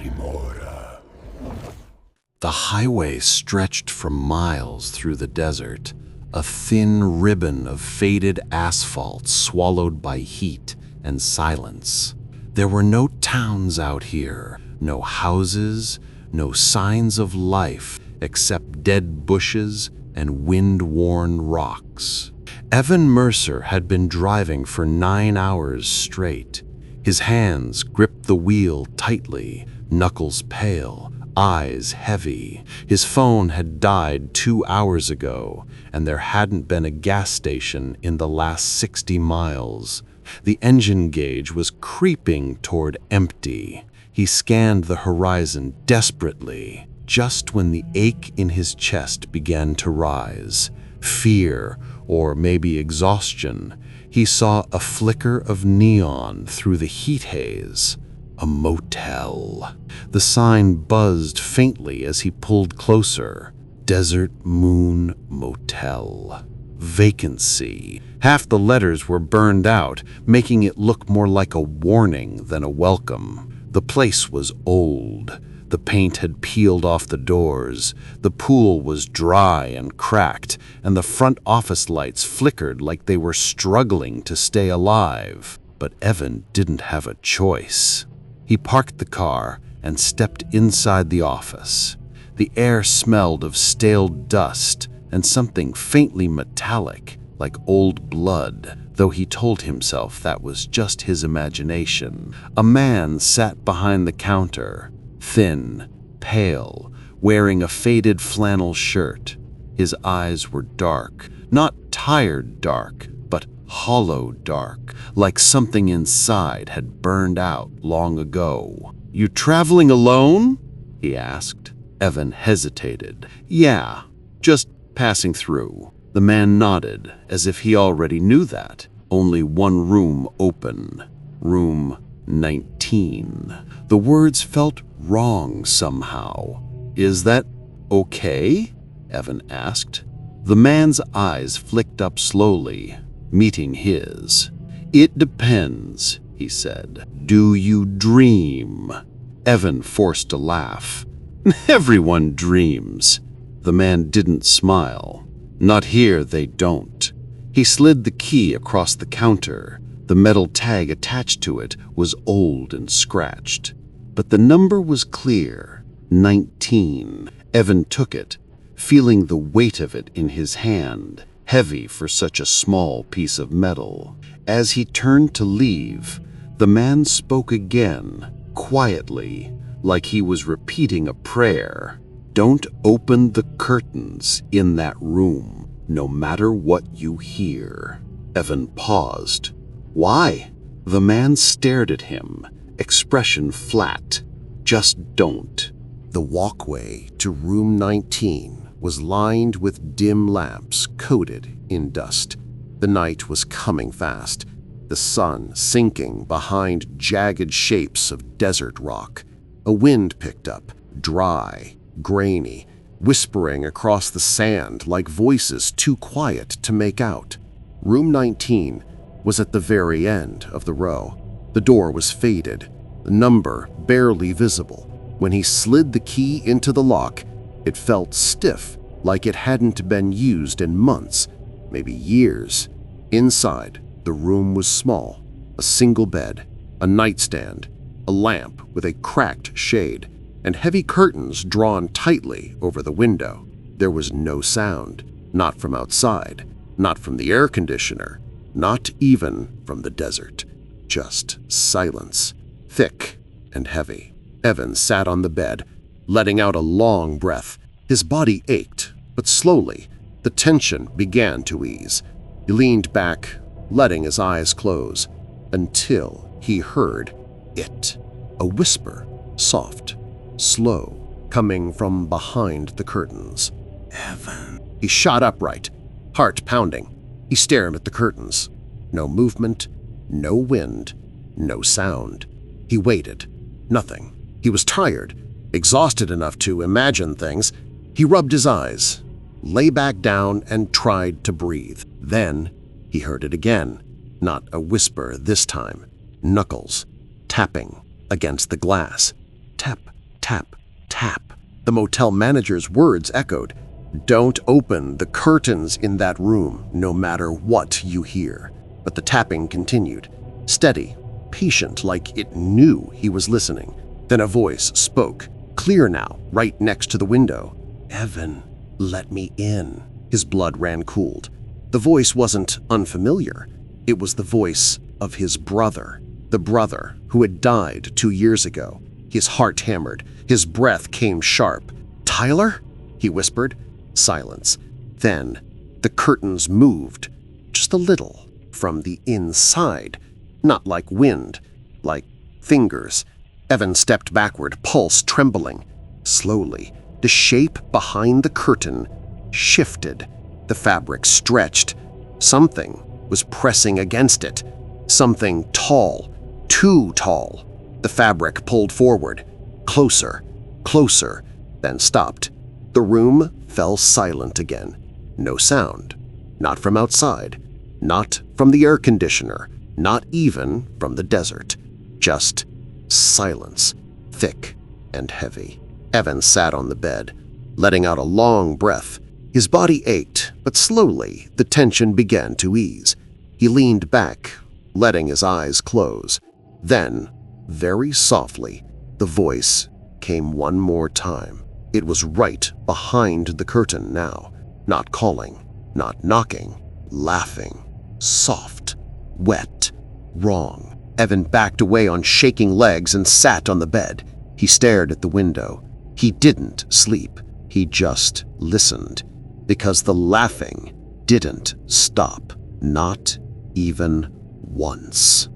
Grimora. The highway stretched for miles through the desert, a thin ribbon of faded asphalt swallowed by heat and silence. There were no towns out here, no houses, no signs of life except dead bushes and wind-worn rocks. Evan Mercer had been driving for 9 hours straight. His hands gripped the wheel tightly, knuckles pale, eyes heavy. His phone had died 2 hours ago, and there hadn't been a gas station in the last 60 miles. The engine gauge was creeping toward empty. He scanned the horizon desperately, just when the ache in his chest began to rise. Fear, or maybe exhaustion. He saw a flicker of neon through the heat haze. A motel. The sign buzzed faintly as he pulled closer. Desert Moon Motel. Vacancy. Half the letters were burned out, making it look more like a warning than a welcome. The place was old. The paint had peeled off the doors. The pool was dry and cracked, and the front office lights flickered like they were struggling to stay alive. But Evan didn't have a choice. He parked the car and stepped inside the office. The air smelled of stale dust and something faintly metallic, like old blood, though he told himself that was just his imagination. A man sat behind the counter, thin, pale, wearing a faded flannel shirt. His eyes were dark, not tired dark, but hollow dark, like something inside had burned out long ago. "You traveling alone?" he asked. Evan hesitated. "Yeah, just passing through." The man nodded, as if he already knew that. Only one room open. Room 19. The words felt wrong somehow. "Is that okay?" Evan asked. The man's eyes flicked up slowly, meeting his. "It depends," he said. "Do you dream?" Evan forced a laugh. "Everyone dreams." The man didn't smile. "Not here, they don't." He slid the key across the counter. The metal tag attached to it was old and scratched. But the number was clear. 19. Evan took it, feeling the weight of it in his hand, heavy for such a small piece of metal. As he turned to leave, the man spoke again, quietly, like he was repeating a prayer. "Don't open the curtains in that room, no matter what you hear." Evan paused. "Why?" The man stared at him, expression flat. "Just don't." The walkway to room 19 was lined with dim lamps coated in dust. The night was coming fast, the sun sinking behind jagged shapes of desert rock. A wind picked up, dry, grainy, whispering across the sand like voices too quiet to make out. Room 19 was at the very end of the row. The door was faded, the number barely visible. When he slid the key into the lock, it felt stiff, like it hadn't been used in months, maybe years. Inside, the room was small. A single bed, a nightstand, a lamp with a cracked shade, and heavy curtains drawn tightly over the window. There was no sound, not from outside, not from the air conditioner, not even from the desert. Just silence, thick and heavy. Evan sat on the bed, letting out a long breath. His body ached, but slowly, the tension began to ease. He leaned back, letting his eyes close, until he heard it. A whisper, soft, slow, coming from behind the curtains. "Evan." He shot upright, heart pounding. He stared at the curtains. No movement, no wind, no sound. He waited. Nothing. He was tired, exhausted enough to imagine things. He rubbed his eyes, lay back down, and tried to breathe. Then he heard it again. Not a whisper this time. Knuckles tapping against the glass. Tap, Tap, tap. The motel manager's words echoed. Don't open the curtains in that room, no matter what you hear. But the tapping continued, steady, patient, like it knew he was listening. Then a voice spoke, clear now, right next to the window. Evan, let me in. His blood ran cold. The voice wasn't unfamiliar. It was the voice of his brother, the brother who had died 2 years ago. His heart hammered. His breath came sharp. Tyler? He whispered. Silence. Then the curtains moved, just a little, from the inside. Not like wind, like fingers. Evan stepped backward, pulse trembling. Slowly, the shape behind the curtain shifted. The fabric stretched. Something was pressing against it. Something tall, too tall. The fabric pulled forward, closer, closer, then stopped. The room fell silent again. No sound. Not from outside. Not from the air conditioner. Not even from the desert. Just silence, thick and heavy. Evan sat on the bed, letting out a long breath. His body ached, but slowly the tension began to ease. He leaned back, letting his eyes close. Then, very softly, the voice came one more time. It was right behind the curtain now, not calling, not knocking, laughing, soft, wet, wrong. Evan backed away on shaking legs and sat on the bed. He stared at the window. He didn't sleep. He just listened, because the laughing didn't stop, not even once.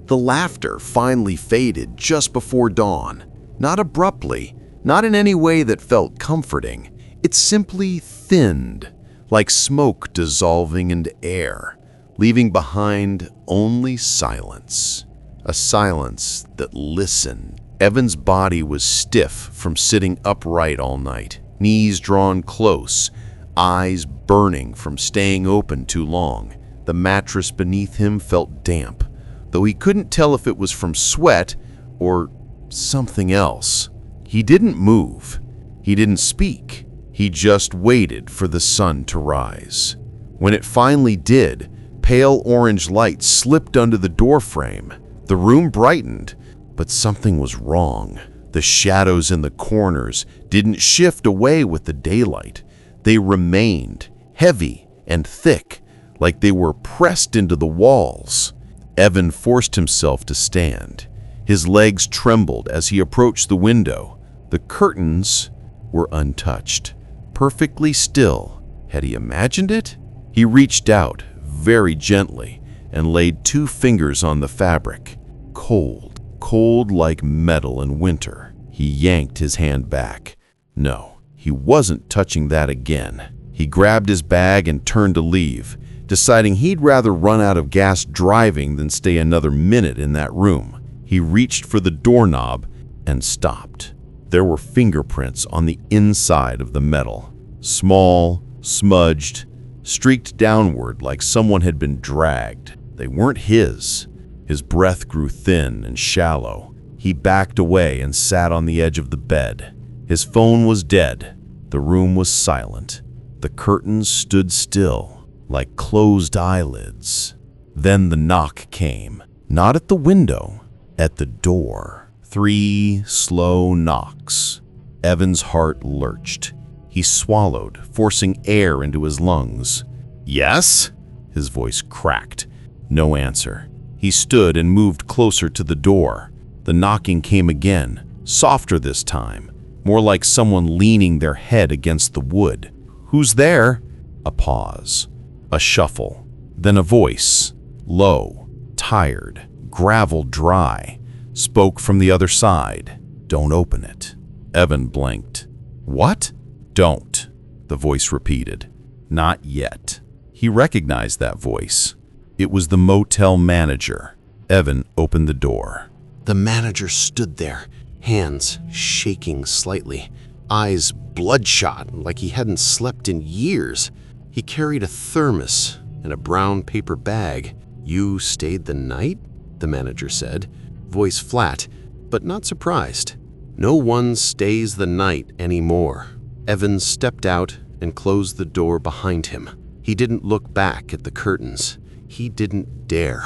The laughter finally faded just before dawn. Not abruptly, not in any way that felt comforting. It simply thinned, like smoke dissolving into air, leaving behind only silence. A silence that listened. Evan's body was stiff from sitting upright all night, knees drawn close, eyes burning from staying open too long. The mattress beneath him felt damp, though he couldn't tell if it was from sweat or something else. He didn't move. He didn't speak. He just waited for the sun to rise. When it finally did, pale orange light slipped under the doorframe. The room brightened, but something was wrong. The shadows in the corners didn't shift away with the daylight. They remained heavy and thick, like they were pressed into the walls. Evan forced himself to stand. His legs trembled as he approached the window. The curtains were untouched, perfectly still. Had he imagined it? He reached out, very gently, and laid 2 fingers on the fabric. Cold, cold like metal in winter. He yanked his hand back. No, he wasn't touching that again. He grabbed his bag and turned to leave, deciding he'd rather run out of gas driving than stay another minute in that room. He reached for the doorknob and stopped. There were fingerprints on the inside of the metal. Small, smudged, streaked downward like someone had been dragged. They weren't his. His breath grew thin and shallow. He backed away and sat on the edge of the bed. His phone was dead. The room was silent. The curtains stood still, like closed eyelids. Then the knock came. Not at the window, at the door. 3 slow knocks. Evan's heart lurched. He swallowed, forcing air into his lungs. "Yes?" His voice cracked. No answer. He stood and moved closer to the door. The knocking came again, softer this time, more like someone leaning their head against the wood. "Who's there?" A pause. A shuffle. Then a voice, low, tired, gravel-dry, spoke from the other side. "Don't open it." Evan blinked. "What?" "Don't," the voice repeated. "Not yet." He recognized that voice. It was the motel manager. Evan opened the door. The manager stood there, hands shaking slightly, eyes bloodshot like he hadn't slept in years. He carried a thermos and a brown paper bag. "You stayed the night?" the manager said, voice flat, but not surprised. No one stays the night anymore. Evan stepped out and closed the door behind him. He didn't look back at the curtains. He didn't dare.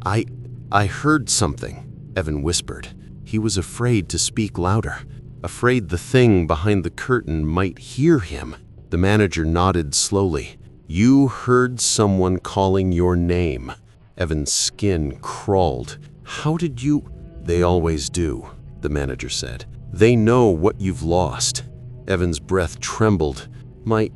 I heard something, Evan whispered. He was afraid to speak louder, afraid the thing behind the curtain might hear him. The manager nodded slowly. You heard someone calling your name. Evan's skin crawled. How did you? They always do, the manager said. They know what you've lost. Evan's breath trembled. My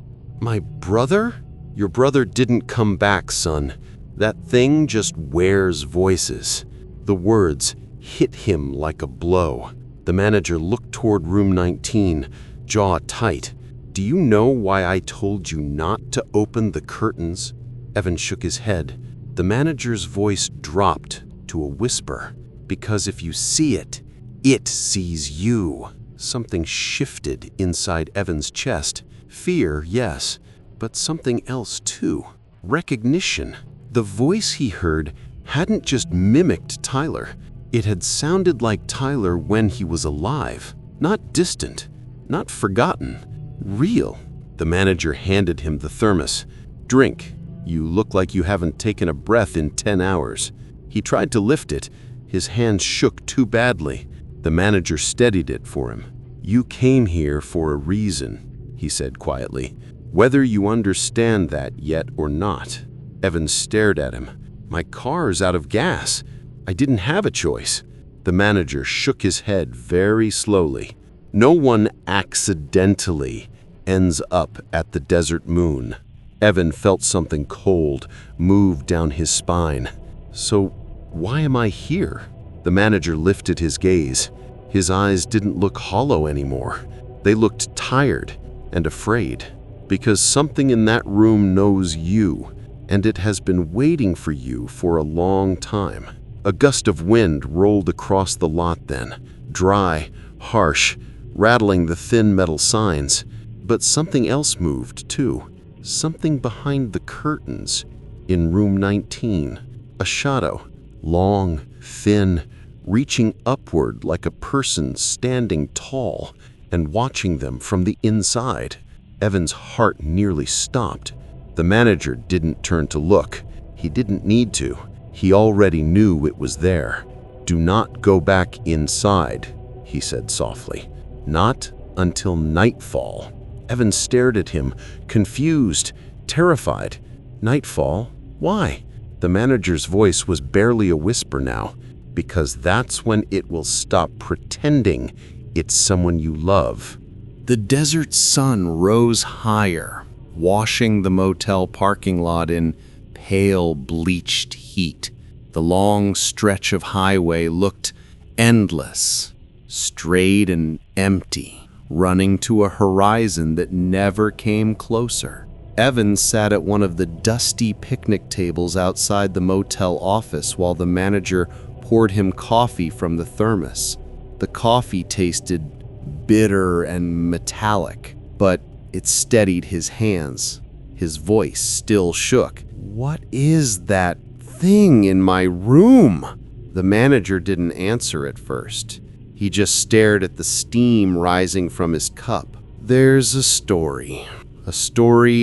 brother? Your brother didn't come back, son. That thing just wears voices. The words hit him like a blow. The manager looked toward room 19, jaw tight. Do you know why I told you not to open the curtains? Evan shook his head. The manager's voice dropped to a whisper. Because if you see it, it sees you. Something shifted inside Evan's chest. Fear, yes, but something else too. Recognition. The voice he heard hadn't just mimicked Tyler. It had sounded like Tyler when he was alive. Not distant, not forgotten. Real. The manager handed him the thermos. Drink. You look like you haven't taken a breath in 10 hours. He tried to lift it. His hands shook too badly. The manager steadied it for him. You came here for a reason, he said quietly. Whether you understand that yet or not. Evan stared at him. My car's out of gas. I didn't have a choice. The manager shook his head very slowly. No one accidentally ends up at the desert moon. Evan felt something cold move down his spine. So why am I here? The manager lifted his gaze. His eyes didn't look hollow anymore. They looked tired and afraid. Because something in that room knows you, and it has been waiting for you for a long time. A gust of wind rolled across the lot then, dry, harsh, rattling the thin metal signs. But something else moved too. Something behind the curtains in room 19. A shadow, long, thin, reaching upward like a person standing tall and watching them from the inside. Evan's heart nearly stopped. The manager didn't turn to look. He didn't need to. He already knew it was there. Do not go back inside, he said softly. Not until nightfall. Evan stared at him, confused, terrified. Nightfall? Why? The manager's voice was barely a whisper now. Because that's when it will stop pretending it's someone you love. The desert sun rose higher, washing the motel parking lot in pale, bleached heat. The long stretch of highway looked endless, straight and empty, running to a horizon that never came closer. Evan sat at one of the dusty picnic tables outside the motel office while the manager poured him coffee from the thermos. The coffee tasted bitter and metallic, but it steadied his hands. His voice still shook. What is that thing in my room? The manager didn't answer at first. He just stared at the steam rising from his cup. There's a story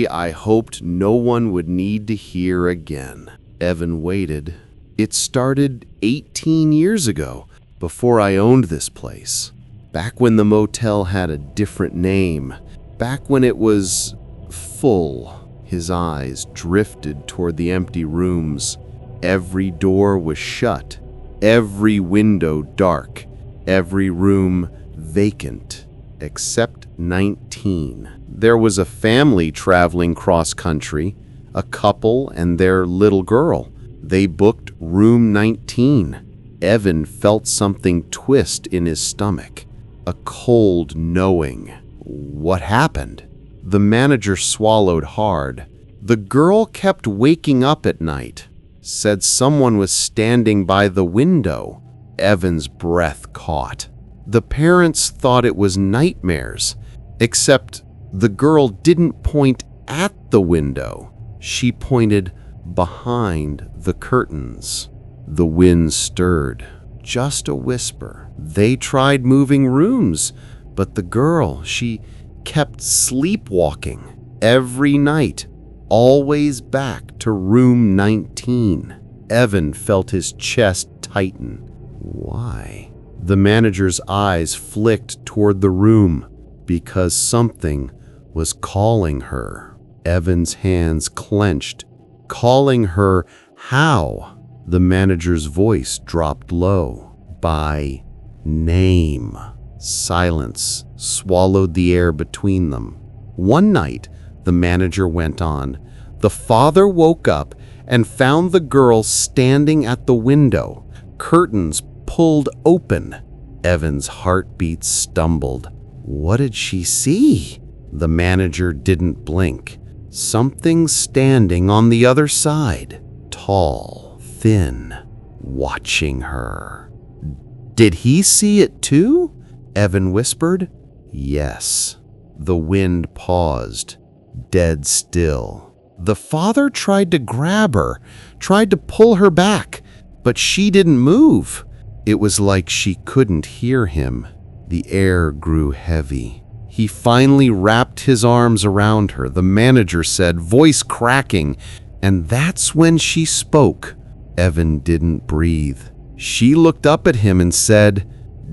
I hoped no one would need to hear again. Evan waited. It started 18 years ago, before I owned this place. Back when the motel had a different name. Back when it was full. His eyes drifted toward the empty rooms. Every door was shut. Every window dark. Every room vacant. Except 19. There was a family traveling cross-country. A couple and their little girl. They booked room 19. Evan felt something twist in his stomach. A cold knowing. What happened? The manager swallowed hard. The girl kept waking up at night. Said someone was standing by the window. Evan's breath caught. The parents thought it was nightmares, except the girl didn't point at the window. She pointed behind the curtains. The wind stirred, just a whisper. They tried moving rooms, but the girl, she kept sleepwalking every night, always back to room 19. Evan felt his chest tighten. Why? The manager's eyes flicked toward the room because something was calling her. Evan's hands clenched. Calling her how? The manager's voice dropped low. By name. Silence swallowed the air between them. One night, the manager went on, the father woke up and found the girl standing at the window, curtains pulled open. Evan's heartbeat stumbled. What did she see? The manager didn't blink. Something standing on the other side, tall, thin, watching her. Did he see it too? Evan whispered. Yes. The wind paused, dead still. The father tried to grab her, tried to pull her back, but she didn't move. It was like she couldn't hear him. The air grew heavy. He finally wrapped his arms around her, the manager said, voice cracking, and that's when she spoke. Evan didn't breathe. She looked up at him and said,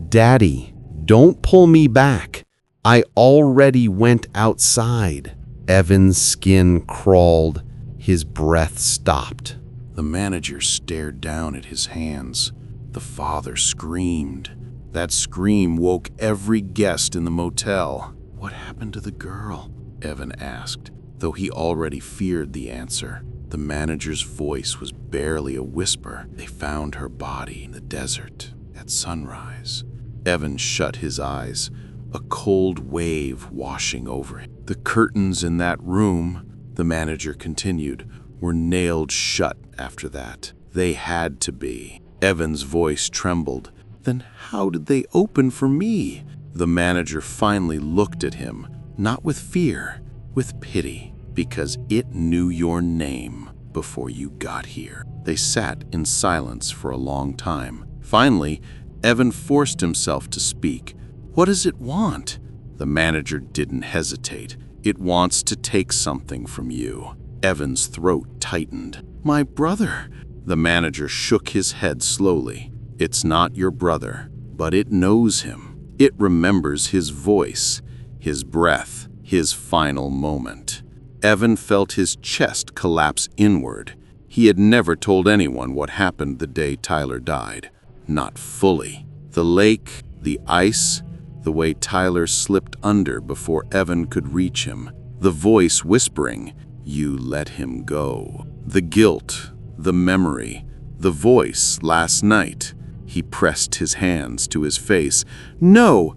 Daddy, don't pull me back. I already went outside. Evan's skin crawled. His breath stopped. The manager stared down at his hands. The father screamed. That scream woke every guest in the motel. What happened to the girl? Evan asked, though he already feared the answer. The manager's voice was barely a whisper. They found her body in the desert at sunrise. Evan shut his eyes, a cold wave washing over him. The curtains in that room, the manager continued, were nailed shut after that. They had to be. Evan's voice trembled. Then how did they open for me? The manager finally looked at him, not with fear, with pity, because it knew your name before you got here. They sat in silence for a long time. Finally, Evan forced himself to speak. What does it want? The manager didn't hesitate. It wants to take something from you. Evan's throat tightened. My brother. The manager shook his head slowly. It's not your brother, but it knows him. It remembers his voice, his breath, his final moment. Evan felt his chest collapse inward. He had never told anyone what happened the day Tyler died. Not fully. The lake, the ice, the way Tyler slipped under before Evan could reach him. The voice whispering, you let him go. The guilt, the memory, the voice last night. He pressed his hands to his face. No,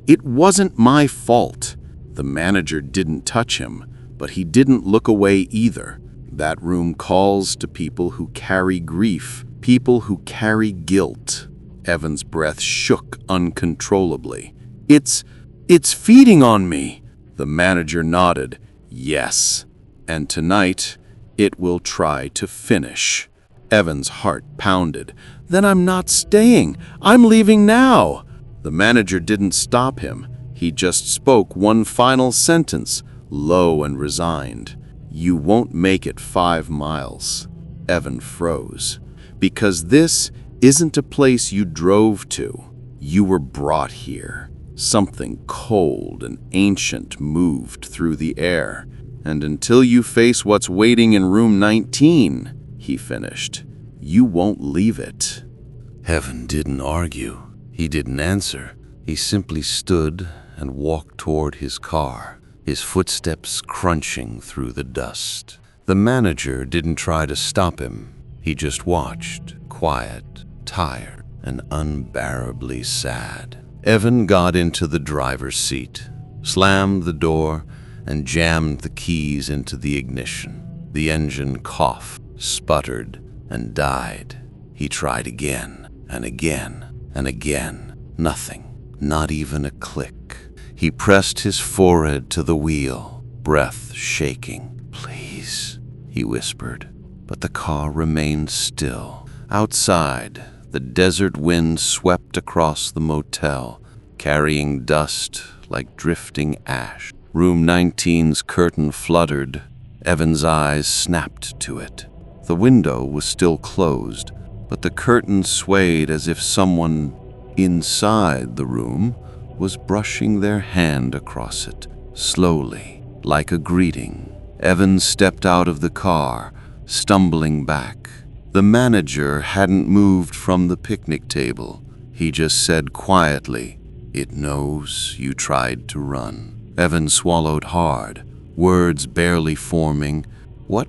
it wasn't my fault. The manager didn't touch him, but he didn't look away either. That room calls to people who carry grief, people who carry guilt. Evan's breath shook uncontrollably. It's feeding on me. The manager nodded. Yes, and tonight it will try to finish. Evan's heart pounded. Then I'm not staying. I'm leaving now. The manager didn't stop him. He just spoke one final sentence, low and resigned. You won't make it 5 miles. Evan froze. Because this isn't a place you drove to. You were brought here. Something cold and ancient moved through the air. And until you face what's waiting in room 19, he finished, you won't leave it. Evan didn't argue. He didn't answer. He simply stood and walked toward his car, his footsteps crunching through the dust. The manager didn't try to stop him. He just watched, quiet, tired, and unbearably sad. Evan got into the driver's seat, slammed the door, and jammed the keys into the ignition. The engine coughed, sputtered, and died. He tried again, and again, and again. Nothing, not even a click. He pressed his forehead to the wheel, breath shaking. Please, he whispered. But the car remained still. Outside, The desert wind swept across the motel, carrying dust like drifting ash. Room 19's curtain fluttered. Evan's eyes snapped to it. The window was still closed, but the curtain swayed as if someone inside the room was brushing their hand across it, slowly, like a greeting. Evan stepped out of the car, stumbling back. The manager hadn't moved from the picnic table. He just said quietly, "It knows you tried to run." Evan swallowed hard, words barely forming. What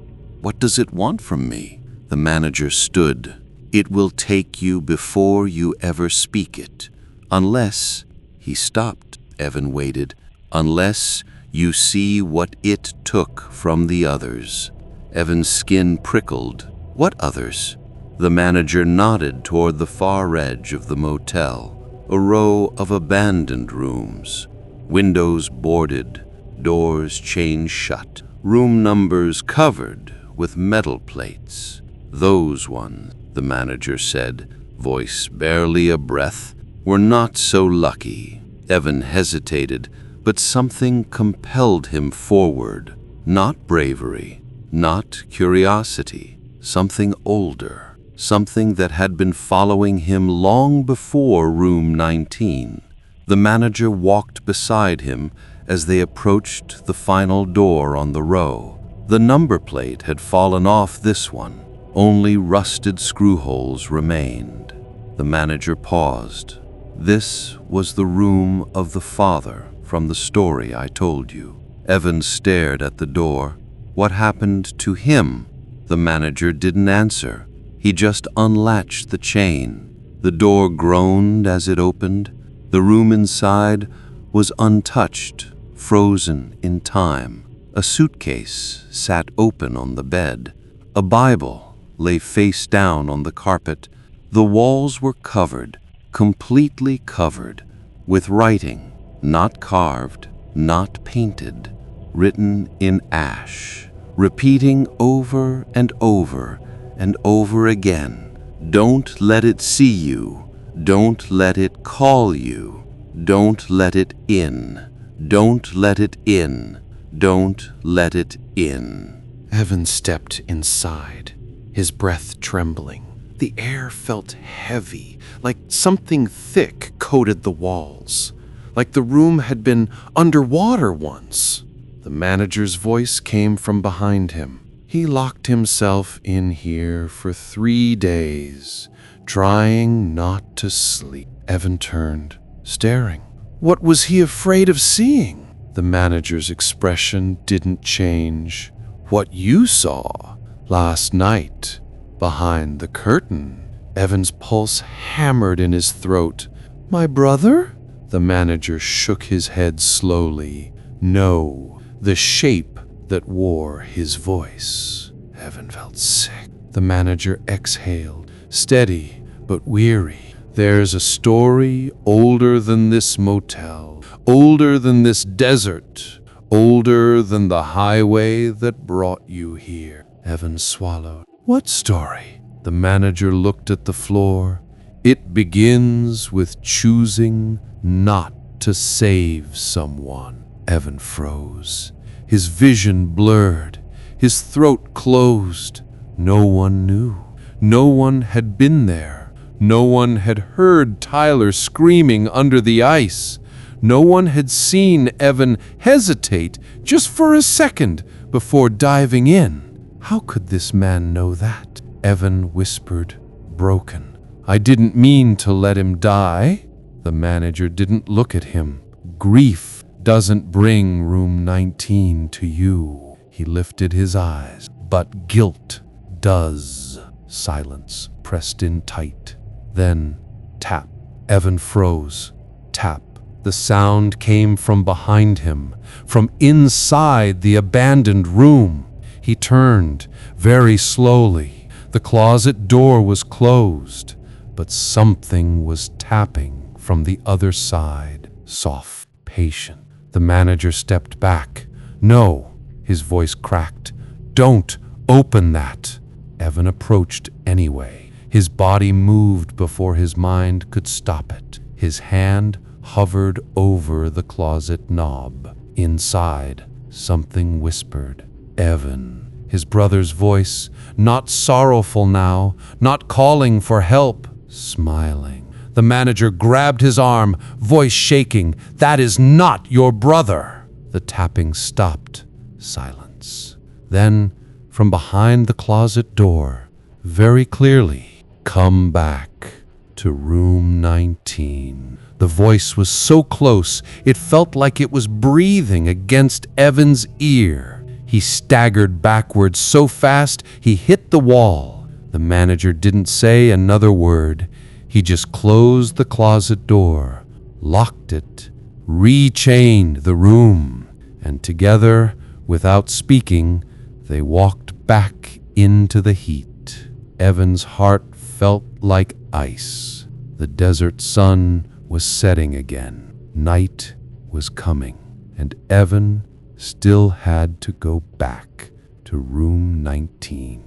does it want from me?" The manager stood. "It will take you before you ever speak it. Unless," he stopped. Evan waited. "Unless you see what it took from the others." Evan's skin prickled. "What others?" The manager nodded toward the far edge of the motel, a row of abandoned rooms, windows boarded, doors chained shut, room numbers covered with metal plates. "Those ones," the manager said, voice barely a breath, "were not so lucky." Evan hesitated, but something compelled him forward. Not bravery, not curiosity, something older, something that had been following him long before room 19. The manager walked beside him as they approached the final door on the row. The number plate had fallen off this one. Only rusted screw holes remained. The manager paused. "This was the room of the father from the story I told you." Evan stared at the door. "What happened to him?" The manager didn't answer. He just unlatched the chain. The door groaned as it opened. The room inside was untouched, frozen in time. A suitcase sat open on the bed. A Bible lay face down on the carpet. The walls were covered, completely covered, with writing, not carved, not painted, written in ash, repeating over and over and over again. "Don't let it see you. Don't let it call you. Don't let it in. Don't let it in. Don't let it in." Evan stepped inside, his breath trembling. The air felt heavy, like something thick coated the walls, like the room had been underwater once. The manager's voice came from behind him. He locked himself in here for 3 days, trying not to sleep. Evan turned, staring. What was he afraid of seeing? The manager's expression didn't change. "What you saw last night, behind the curtain." Evan's pulse hammered in his throat. "My brother?" The manager shook his head slowly. "No, the shape that wore his voice." Evan felt sick. The manager exhaled, steady but weary. "There's a story older than this motel, older than this desert, older than the highway that brought you here." Evan swallowed. "What story?" The manager looked at the floor. "It begins with choosing not to save someone." Evan froze. His vision blurred. His throat closed. No one knew. No one had been there. No one had heard Tyler screaming under the ice. No one had seen Evan hesitate just for a second before diving in. How could this man know that? Evan whispered, broken. "I didn't mean to let him die." The manager didn't look at him. "Grief doesn't bring room 19 to you." He lifted his eyes. "But guilt does." Silence pressed in tight. Then, tap. Evan froze. Tap. The sound came from behind him, from inside the abandoned room. He turned, very slowly. The closet door was closed, but something was tapping from the other side, soft, patient. The manager stepped back. "No," his voice cracked. "Don't open that." Evan approached anyway, His body moved before his mind could stop it. His hand hovered over the closet knob. Inside, something whispered, "Evan." His brother's voice, not sorrowful now, not calling for help, smiling. The manager grabbed his arm, voice shaking. "That is not your brother." The tapping stopped. Silence. Then, from behind the closet door, very clearly, "Come back to room 19. The voice was so close, it felt like it was breathing against Evan's ear. He staggered backwards so fast he hit the wall. The manager didn't say another word. He just closed the closet door, locked it, re-chained the room, and together, without speaking, they walked back into the heat. Evan's heart felt like ice. The desert sun was setting again. Night was coming, and Evan still had to go back to room 19.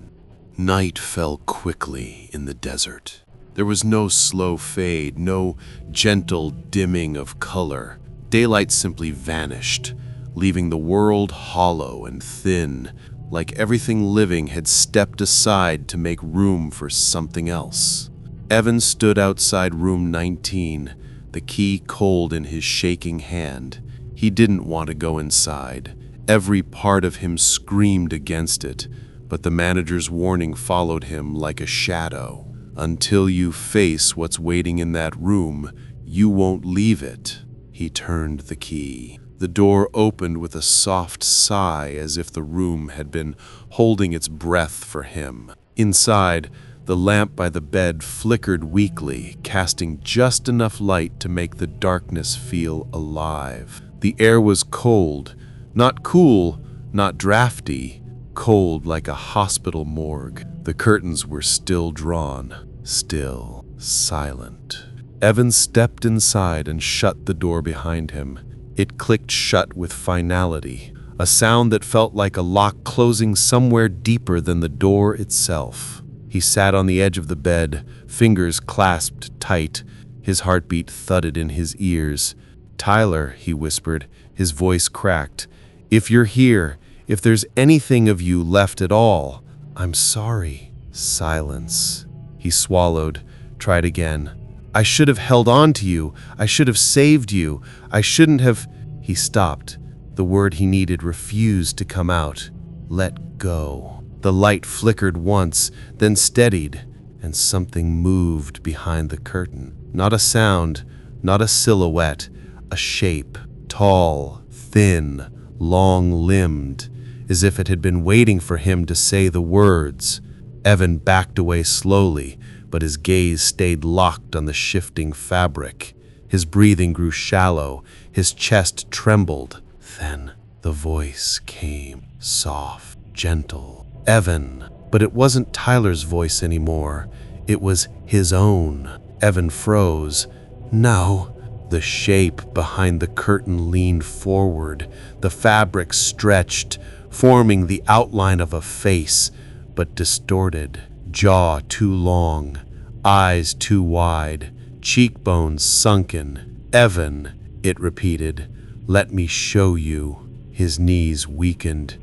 Night fell quickly in the desert. There was no slow fade, no gentle dimming of color. Daylight simply vanished, leaving the world hollow and thin, like everything living had stepped aside to make room for something else. Evan stood outside room 19, the key cold in his shaking hand. He didn't want to go inside. Every part of him screamed against it, but the manager's warning followed him like a shadow. Until you face what's waiting in that room, you won't leave it. He turned the key. The door opened with a soft sigh, as if the room had been holding its breath for him. Inside, the lamp by the bed flickered weakly, casting just enough light to make the darkness feel alive. The air was cold, not cool, not drafty, cold like a hospital morgue. The curtains were still drawn, still, silent. Evan stepped inside and shut the door behind him. It clicked shut with finality, a sound that felt like a lock closing somewhere deeper than the door itself. He sat on the edge of the bed, fingers clasped tight. His heartbeat thudded in his ears. "Tyler," he whispered, his voice cracked. "If you're here, if there's anything of you left at all, I'm sorry." Silence. He swallowed, tried again. "I should have held on to you. I should have saved you. I shouldn't have—" He stopped. The word he needed refused to come out. Let go. The light flickered once, then steadied, and something moved behind the curtain. Not a sound, not a silhouette, a shape, tall, thin, long-limbed, as if it had been waiting for him to say the words. Evan backed away slowly, but his gaze stayed locked on the shifting fabric. His breathing grew shallow, his chest trembled. Then the voice came, soft, gentle. Evan. But it wasn't Tyler's voice anymore. It was his own. Evan froze. "No." The shape behind the curtain leaned forward. The fabric stretched, forming the outline of a face, but distorted. Jaw too long, eyes too wide, cheekbones sunken. "Evan," it repeated, "let me show you." His knees weakened.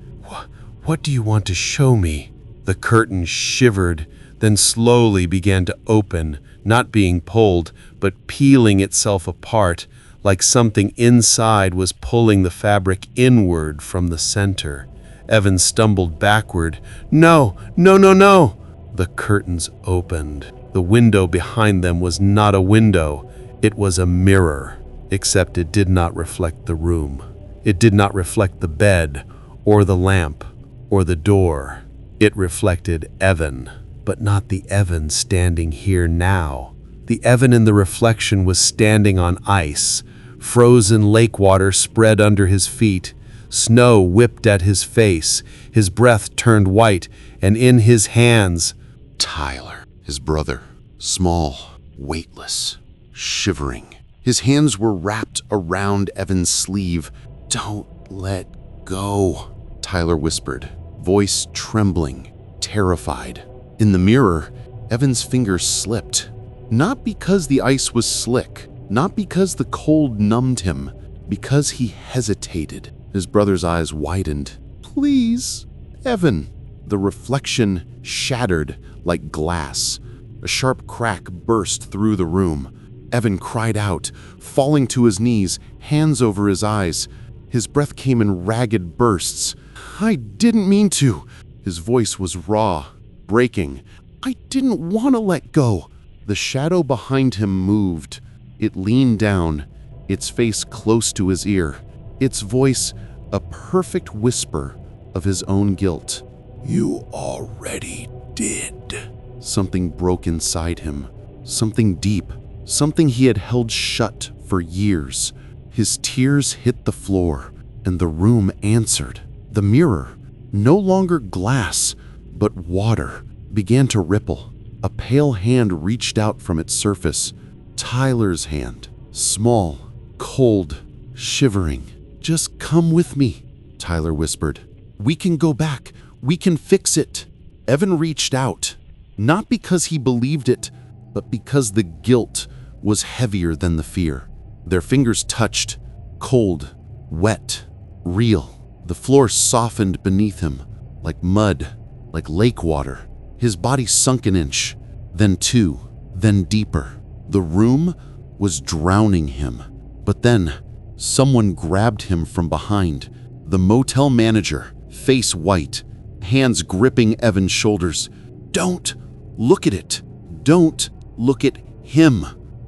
What do you want to show me?" The curtain shivered, then slowly began to open, not being pulled, but peeling itself apart, like something inside was pulling the fabric inward from the center. Evan stumbled backward. "No, no, no, no!" The curtains opened. The window behind them was not a window. It was a mirror, except it did not reflect the room. It did not reflect the bed, or the lamp, or the door. It reflected Evan, but not the Evan standing here now. The Evan in the reflection was standing on ice. Frozen lake water spread under his feet. Snow whipped at his face. His breath turned white, and in his hands, Tyler, his brother, small, weightless, shivering. His hands were wrapped around Evan's sleeve. "Don't let go," Tyler whispered, voice trembling, terrified. In the mirror, Evan's fingers slipped. Not because the ice was slick, not because the cold numbed him, because he hesitated. His brother's eyes widened. "Please, Evan." The reflection shattered like glass. A sharp crack burst through the room. Evan cried out, falling to his knees, hands over his eyes. His breath came in ragged bursts. "I didn't mean to." His voice was raw, breaking. "I didn't want to let go." The shadow behind him moved. It leaned down, its face close to his ear, its voice a perfect whisper of his own guilt. "You already did." Something broke inside him, something deep, something he had held shut for years. His tears hit the floor, and the room answered. The mirror, no longer glass, but water, began to ripple. A pale hand reached out from its surface. Tyler's hand, small, cold, shivering. "Just come with me," Tyler whispered. "We can go back. We can fix it." Evan reached out, not because he believed it, but because the guilt was heavier than the fear. Their fingers touched, cold, wet, real. The floor softened beneath him, like mud, like lake water. His body sunk an inch, then two, then deeper. The room was drowning him. But then, someone grabbed him from behind. The motel manager, face white, hands gripping Evan's shoulders. "Don't look at it. Don't look at him."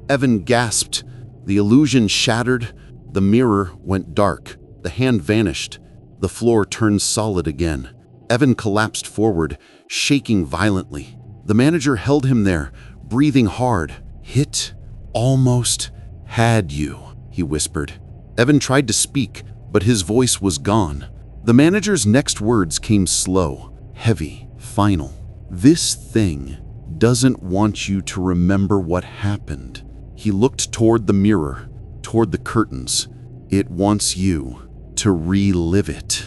Evan gasped. The illusion shattered. The mirror went dark. The hand vanished. The floor turned solid again. Evan collapsed forward, shaking violently. The manager held him there, breathing hard. "Hit almost had you," he whispered. Evan tried to speak, but his voice was gone. The manager's next words came slow, heavy, final. "This thing doesn't want you to remember what happened." He looked toward the mirror, toward the curtains. "It wants you to relive it."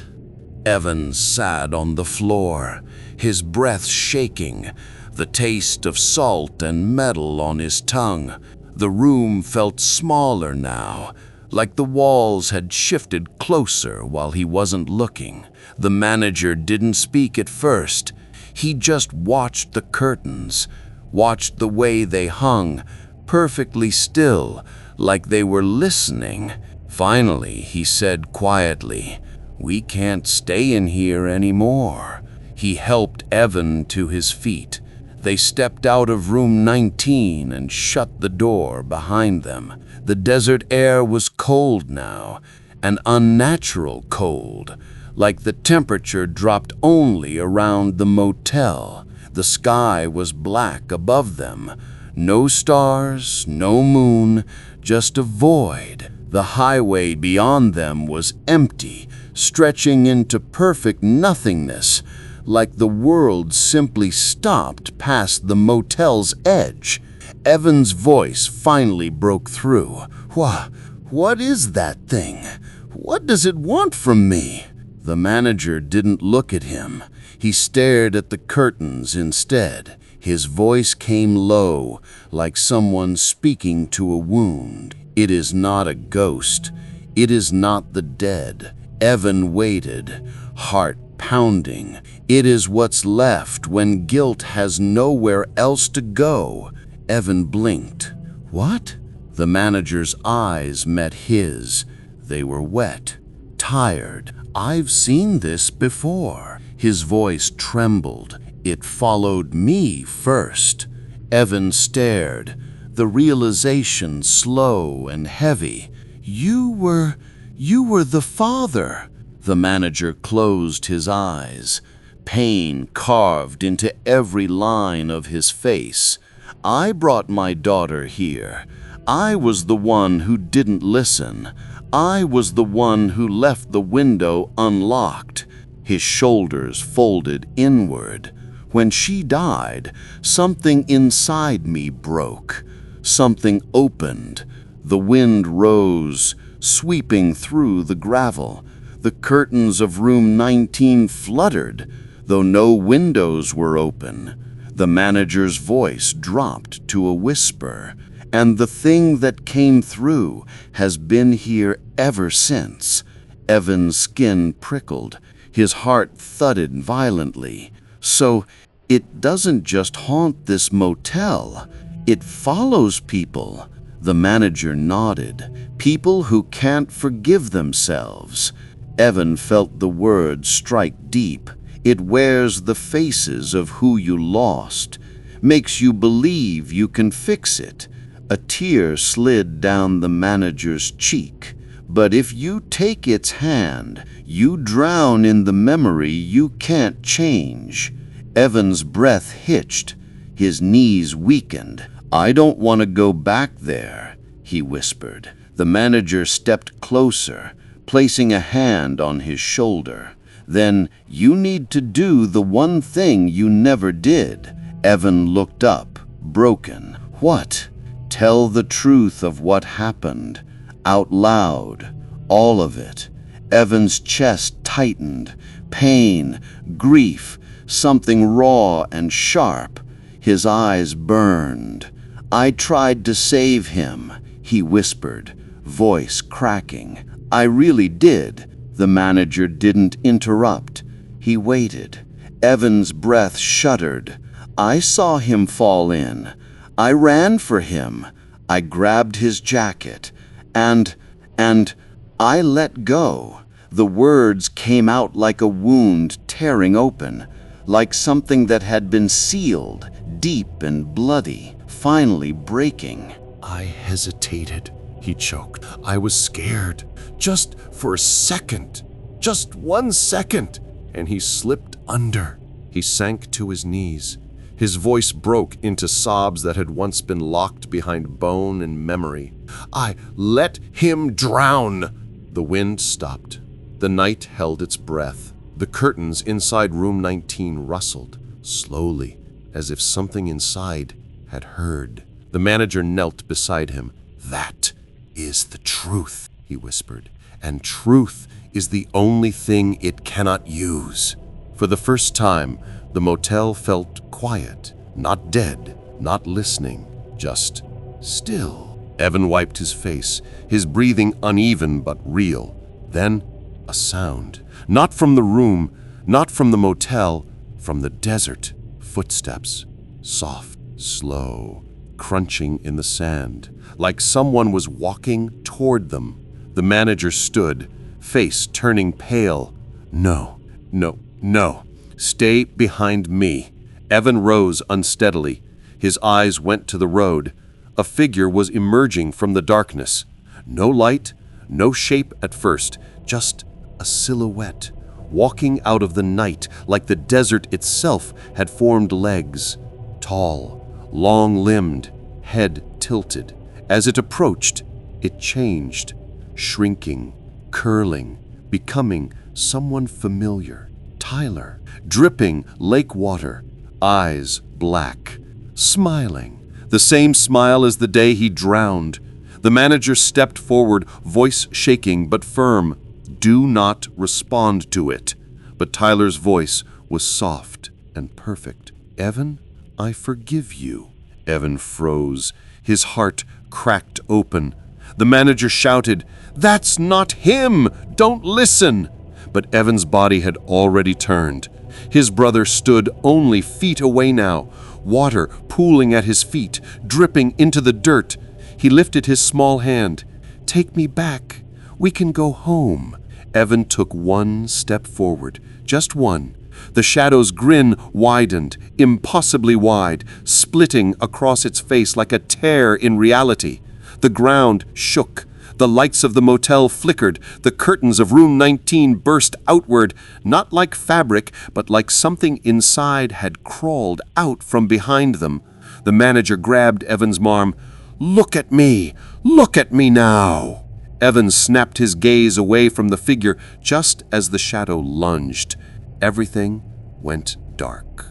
Evan sat on the floor, his breath shaking, the taste of salt and metal on his tongue. The room felt smaller now, like the walls had shifted closer while he wasn't looking. The manager didn't speak at first. He just watched the curtains, watched the way they hung, perfectly still, like they were listening. Finally, he said quietly, "We can't stay in here anymore." He helped Evan to his feet. They stepped out of room 19 and shut the door behind them. The desert air was cold now, an unnatural cold, like the temperature dropped only around the motel. The sky was black above them. No stars, no moon, just a void. The highway beyond them was empty, stretching into perfect nothingness, like the world simply stopped past the motel's edge. Evan's voice finally broke through. What is that thing? What does it want from me?" The manager didn't look at him. He stared at the curtains instead. His voice came low, like someone speaking to a wound. "It is not a ghost. It is not the dead." Evan waited, heart pounding. "It is what's left when guilt has nowhere else to go." Evan blinked. "What?" The manager's eyes met his. They were wet, tired. "I've seen this before." His voice trembled. "It followed me first." Evan stared, the realization slow and heavy. You were the father." The manager closed his eyes. Pain carved into every line of his face. "I brought my daughter here. I was the one who didn't listen. I was the one who left the window unlocked." His shoulders folded inward. "When she died, something inside me broke. Something opened. The wind rose, sweeping through the gravel. The curtains of room 19 fluttered, though no windows were open. The manager's voice dropped to a whisper, "And the thing that came through has been here ever since." Evan's skin prickled. His heart thudded violently. "So it doesn't just haunt this motel. It follows people." The manager nodded. "People who can't forgive themselves." Evan felt the words strike deep. "It wears the faces of who you lost, makes you believe you can fix it." A tear slid down the manager's cheek. "But if you take its hand, you drown in the memory you can't change." Evan's breath hitched. His knees weakened. "I don't want to go back there," he whispered. The manager stepped closer, placing a hand on his shoulder. "Then you need to do the one thing you never did." Evan looked up, broken. "What?" "Tell the truth of what happened, out loud, all of it." Evan's chest tightened. Pain, grief, something raw and sharp. His eyes burned. "I tried to save him," he whispered, voice cracking. "I really did." The manager didn't interrupt. He waited. Evan's breath shuddered. "I saw him fall in. I ran for him. I grabbed his jacket. And I let go." The words came out like a wound tearing open, like something that had been sealed, deep and bloody, finally breaking. "I hesitated," he choked. "I was scared. Just for a second. Just 1 second." And he slipped under. He sank to his knees. His voice broke into sobs that had once been locked behind bone and memory. "I let him drown." The wind stopped. The night held its breath. The curtains inside room 19 rustled, slowly, as if something inside had heard. The manager knelt beside him. "That is the truth," he whispered, "and truth is the only thing it cannot use." For the first time, the motel felt quiet, not dead, not listening, just still. Evan wiped his face, his breathing uneven but real. Then a sound, not from the room, not from the motel, from the desert. Footsteps, soft, slow, crunching in the sand, like someone was walking toward them. The manager stood, face turning pale. "No, no, no. Stay behind me." Evan rose unsteadily. His eyes went to the road. A figure was emerging from the darkness. No light, no shape at first, just a silhouette, walking out of the night like the desert itself had formed legs. Tall, long-limbed, head tilted. As it approached, it changed, shrinking, curling, becoming someone familiar. Tyler, dripping lake water, eyes black, smiling, the same smile as the day he drowned. The manager stepped forward, voice shaking but firm. "Do not respond to it." But Tyler's voice was soft and perfect. "Evan, I forgive you." Evan froze. His heart cracked open. The manager shouted, "That's not him! Don't listen!" But Evan's body had already turned. His brother stood only feet away now, water pooling at his feet, dripping into the dirt. He lifted his small hand. "Take me back. We can go home." Evan took one step forward, just one. The shadow's grin widened, impossibly wide, splitting across its face like a tear in reality. The ground shook. The lights of the motel flickered. The curtains of room 19 burst outward, not like fabric, but like something inside had crawled out from behind them. The manager grabbed Evan's arm. "Look at me! Look at me now!" Evan snapped his gaze away from the figure just as the shadow lunged. Everything went dark.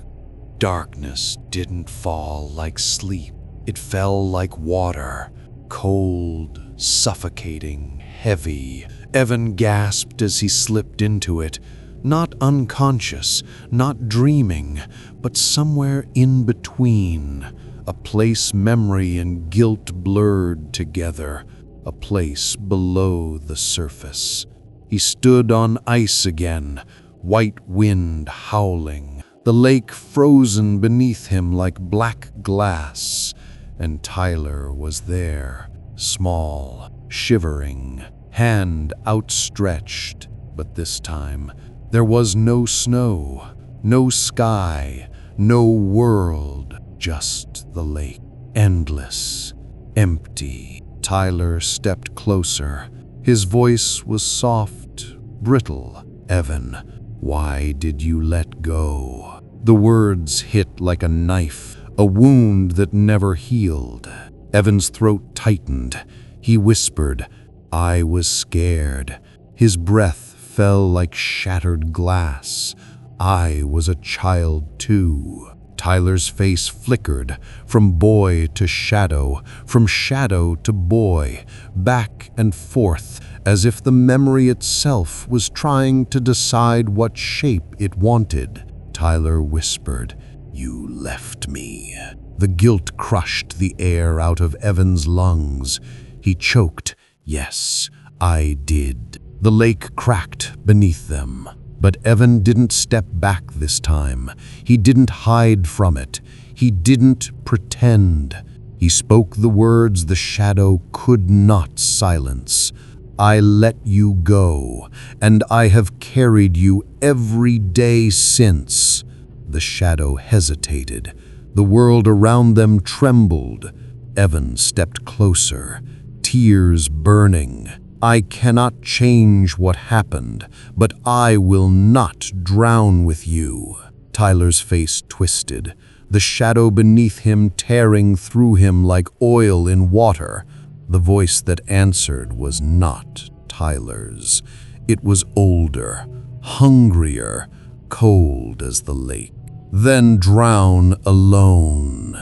Darkness didn't fall like sleep. It fell like water, cold, suffocating, heavy. Evan gasped as he slipped into it. not unconscious, not dreaming, but somewhere in between, a place memory and guilt blurred together, a place below the surface. He stood on ice again, white wind howling, the lake frozen beneath him like black glass, and Tyler was there, small, shivering, hand outstretched, but this time there was no snow, no sky, no world, just the lake, endless, empty. Tyler stepped closer. His voice was soft, brittle. "Evan, why did you let go?" The words hit like a knife, a wound that never healed. Evan's throat tightened. He whispered, "I was scared." His breath fell like shattered glass. "I was a child too." Tyler's face flickered, from boy to shadow, from shadow to boy, back and forth, as if the memory itself was trying to decide what shape it wanted. Tyler whispered, "You left me." The guilt crushed the air out of Evan's lungs. He choked, "Yes, I did." The lake cracked beneath them. But Evan didn't step back this time. He didn't hide from it. He didn't pretend. He spoke the words the shadow could not silence. "I let you go, and I have carried you every day since." The shadow hesitated. The world around them trembled. Evan stepped closer, tears burning. "I cannot change what happened, but I will not drown with you." Tyler's face twisted, the shadow beneath him tearing through him like oil in water. The voice that answered was not Tyler's. It was older, hungrier, cold as the lake. "Then drown alone."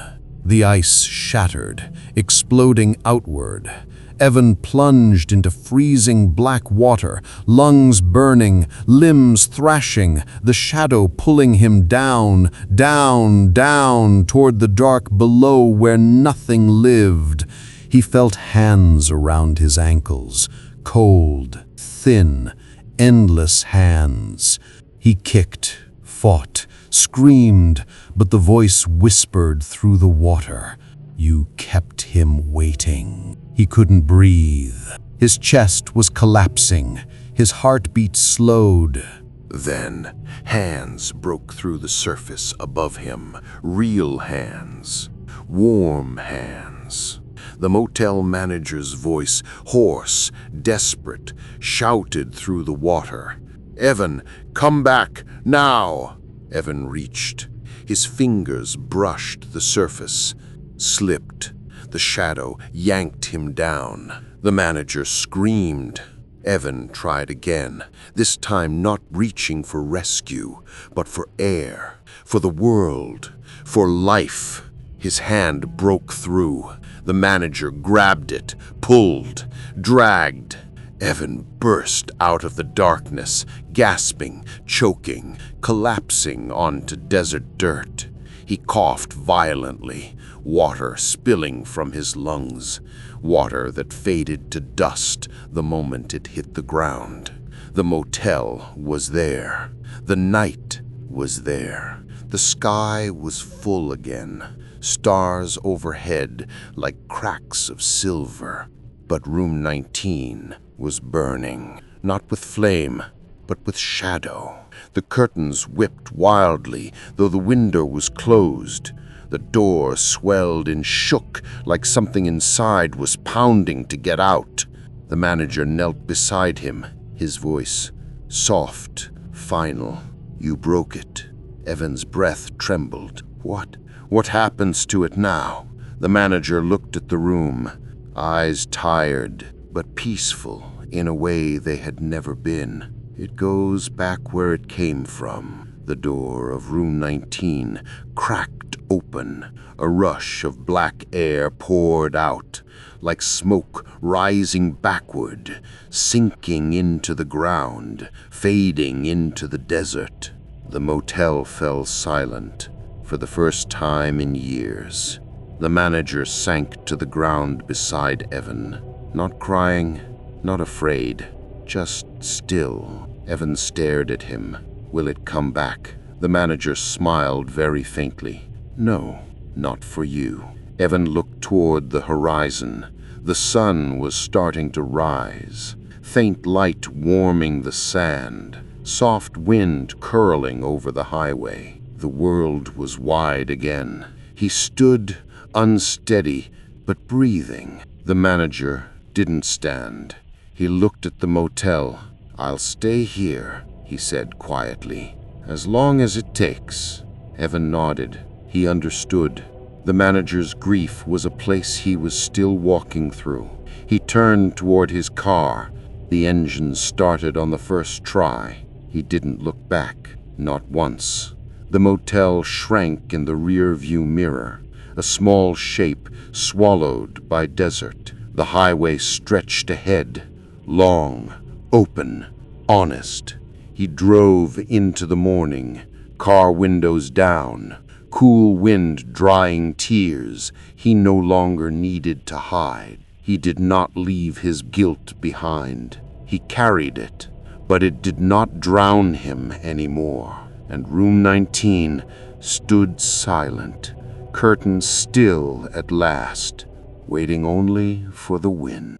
The ice shattered, exploding outward. Evan plunged into freezing black water, lungs burning, limbs thrashing, the shadow pulling him down, down, down toward the dark below where nothing lived. He felt hands around his ankles, cold, thin, endless hands. He kicked, fought, screamed, but the voice whispered through the water. "You kept him waiting." He couldn't breathe. His chest was collapsing. His heartbeat slowed. Then hands broke through the surface above him, real hands, warm hands. The motel manager's voice, hoarse, desperate, shouted through the water. "Evan, come back, now!" Evan reached. His fingers brushed the surface, slipped. The shadow yanked him down. The manager screamed. Evan tried again, this time not reaching for rescue, but for air, for the world, for life. His hand broke through. The manager grabbed it, pulled, dragged. Evan burst out of the darkness, gasping, choking, collapsing onto desert dirt. He coughed violently, water spilling from his lungs, water that faded to dust the moment it hit the ground. The motel was there. The night was there. The sky was full again, stars overhead like cracks of silver. But room 19 was burning, not with flame, but with shadow. The curtains whipped wildly, though the window was closed. The door swelled and shook like something inside was pounding to get out. The manager knelt beside him, his voice soft, final. "You broke it." Evan's breath trembled. What happens to it now?" The manager looked at the room, eyes tired but peaceful in a way they had never been. "It goes back where it came from." The door of room 19 cracked open. A rush of black air poured out, like smoke rising backward, sinking into the ground, fading into the desert. The motel fell silent for the first time in years. The manager sank to the ground beside Evan, not crying, not afraid, just still. Evan stared at him. Will it come back? The manager smiled very faintly. No, not for you. Evan looked toward the horizon. The sun was starting to rise, faint light warming the sand, soft wind curling over the highway. The world was wide again. He stood, unsteady, but breathing. The manager didn't stand. He looked at the motel. "I'll stay here," he said quietly. "As long as it takes." Evan nodded. He understood. The manager's grief was a place he was still walking through. He turned toward his car. The engine started on the first try. He didn't look back, not once. The motel shrank in the rear-view mirror, a small shape swallowed by desert. The highway stretched ahead, long, open, honest. He drove into the morning, car windows down, cool wind drying tears he no longer needed to hide. He did not leave his guilt behind. He carried it, but it did not drown him anymore. And room 19 stood silent, curtains still at last, waiting only for the wind.